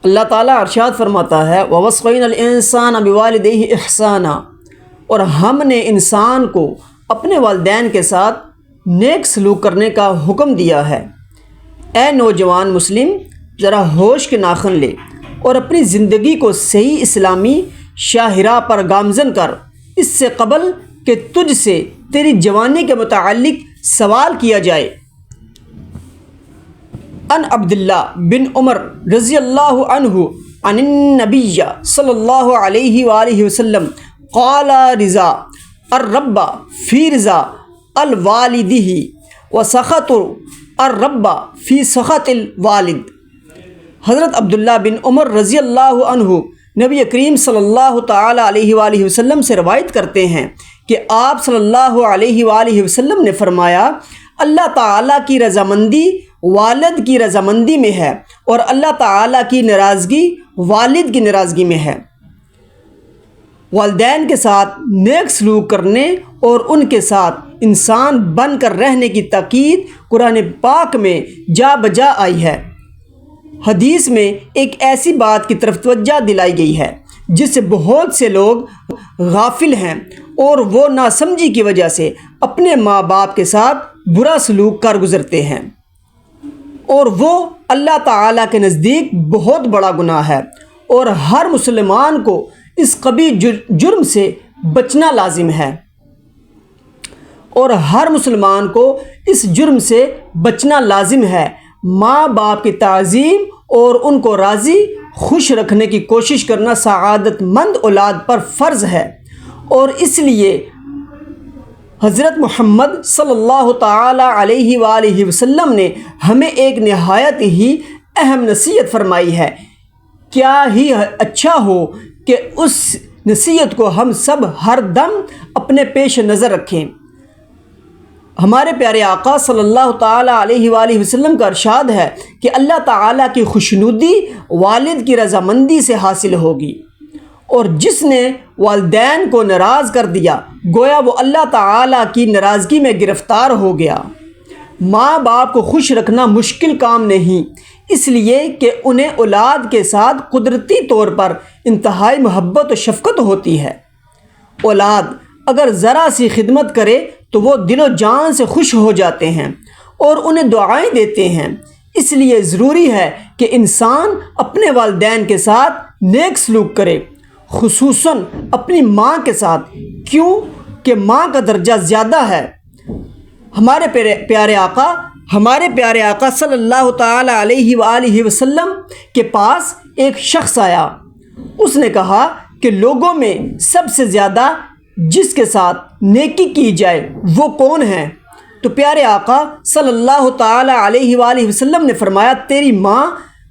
اللہ تعالیٰ ارشاد فرماتا ہے وَوَصَّيْنَا الْإِنسَانَ بِوَالِدَيْهِ إِحْسَانًا، اور ہم نے انسان کو اپنے والدین کے ساتھ نیک سلوک کرنے کا حکم دیا ہے۔ اے نوجوان مسلم، ذرا ہوش کے ناخن لے اور اپنی زندگی کو صحیح اسلامی شاہراہ پر گامزن کر، اس سے قبل کہ تجھ سے تیری جوانی کے متعلق سوال کیا جائے۔ ان عبداللہ بن عمر رضی اللہ عنہ عن النبی صلی اللہ علیہ وآلہ وسلم قال رضا الرب فی رضا الوالدہ وسخط الرب فی سخط الوالد۔ حضرت عبداللہ بن عمر رضی اللہ عنہ نبی کریم صلی اللہ تعالی علیہ وآلہ وسلم سے روایت کرتے ہیں کہ آپ صلی اللہ علیہ وآلہ وسلم نے فرمایا، اللہ تعالیٰ کی رضامندی والد کی رضامندی میں ہے، اور اللہ تعالیٰ کی ناراضگی والد کی ناراضگی میں ہے۔ والدین کے ساتھ نیک سلوک کرنے اور ان کے ساتھ انسان بن کر رہنے کی تاکید قرآن پاک میں جا بجا آئی ہے۔ حدیث میں ایک ایسی بات کی طرف توجہ دلائی گئی ہے جس سے بہت سے لوگ غافل ہیں، اور وہ ناسمجھی کی وجہ سے اپنے ماں باپ کے ساتھ برا سلوک کر گزرتے ہیں، اور وہ اللہ تعالیٰ کے نزدیک بہت بڑا گناہ ہے، اور ہر مسلمان کو اس قبیح جرم سے بچنا لازم ہے، اور ہر مسلمان کو اس جرم سے بچنا لازم ہے۔ ماں باپ کی تعظیم اور ان کو راضی خوش رکھنے کی کوشش کرنا سعادت مند اولاد پر فرض ہے، اور اس لیے حضرت محمد صلی اللہ تعالی علیہ وآلہ وسلم نے ہمیں ایک نہایت ہی اہم نصیحت فرمائی ہے۔ کیا ہی اچھا ہو کہ اس نصیحت کو ہم سب ہر دم اپنے پیش نظر رکھیں۔ ہمارے پیارے آقا صلی اللہ تعالی علیہ وآلہ وسلم کا ارشاد ہے کہ اللہ تعالیٰ کی خوشنودی والد کی رضامندی سے حاصل ہوگی، اور جس نے والدین کو ناراض کر دیا گویا وہ اللہ تعالیٰ کی ناراضگی میں گرفتار ہو گیا۔ ماں باپ کو خوش رکھنا مشکل کام نہیں، اس لیے کہ انہیں اولاد کے ساتھ قدرتی طور پر انتہائی محبت و شفقت ہوتی ہے۔ اولاد اگر ذرا سی خدمت کرے تو وہ دل و جان سے خوش ہو جاتے ہیں اور انہیں دعائیں دیتے ہیں۔ اس لیے ضروری ہے کہ انسان اپنے والدین کے ساتھ نیک سلوک کرے، خصوصاً اپنی ماں کے ساتھ، کیوں کہ ماں کا درجہ زیادہ ہے۔ ہمارے پیارے آقا صلی اللہ تعالی علیہ وآلہ وسلم کے پاس ایک شخص آیا۔ اس نے کہا کہ لوگوں میں سب سے زیادہ جس کے ساتھ نیکی کی جائے وہ کون ہے؟ تو پیارے آقا صلی اللہ تعالی علیہ وآلہ وسلم نے فرمایا تیری ماں۔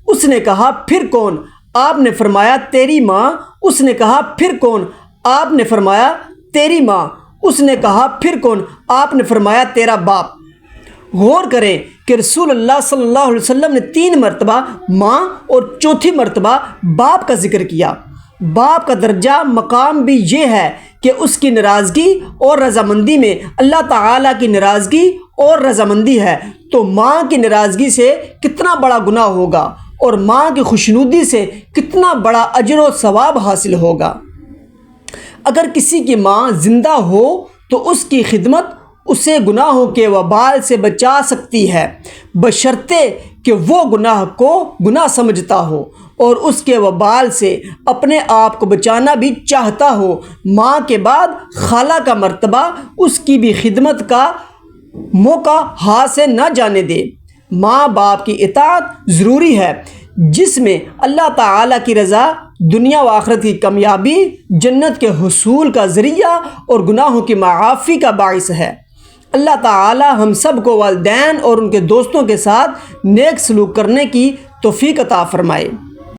اس نے کہا پھر کون؟ آپ نے فرمایا تیری ماں۔ اس نے کہا پھر کون؟ آپ نے فرمایا تیری ماں۔ اس نے کہا پھر کون؟ آپ نے فرمایا تیرا باپ۔ غور کریں کہ رسول اللہ صلی اللہ علیہ وسلم نے 3 مرتبہ ماں اور چوتھی مرتبہ باپ کا ذکر کیا۔ باپ کا درجہ مقام بھی یہ ہے کہ اس کی ناراضگی اور رضامندی میں اللہ تعالیٰ کی ناراضگی اور رضامندی ہے، تو ماں کی ناراضگی سے کتنا بڑا گناہ ہوگا، اور ماں کی خوشنودی سے کتنا بڑا اجر و ثواب حاصل ہوگا۔ اگر کسی کی ماں زندہ ہو تو اس کی خدمت اسے گناہوں کے وبال سے بچا سکتی ہے، بشرطے کہ وہ گناہ کو گناہ سمجھتا ہو اور اس کے وبال سے اپنے آپ کو بچانا بھی چاہتا ہو۔ ماں کے بعد خالہ کا مرتبہ اس کی بھی خدمت کا موقع ہاتھ سے نہ جانے دے۔ ماں باپ کی اطاعت ضروری ہے، جس میں اللہ تعالیٰ کی رضا، دنیا و آخرت کی کامیابی، جنت کے حصول کا ذریعہ اور گناہوں کی معافی کا باعث ہے۔ اللہ تعالیٰ ہم سب کو والدین اور ان کے دوستوں کے ساتھ نیک سلوک کرنے کی توفیق عطا فرمائے۔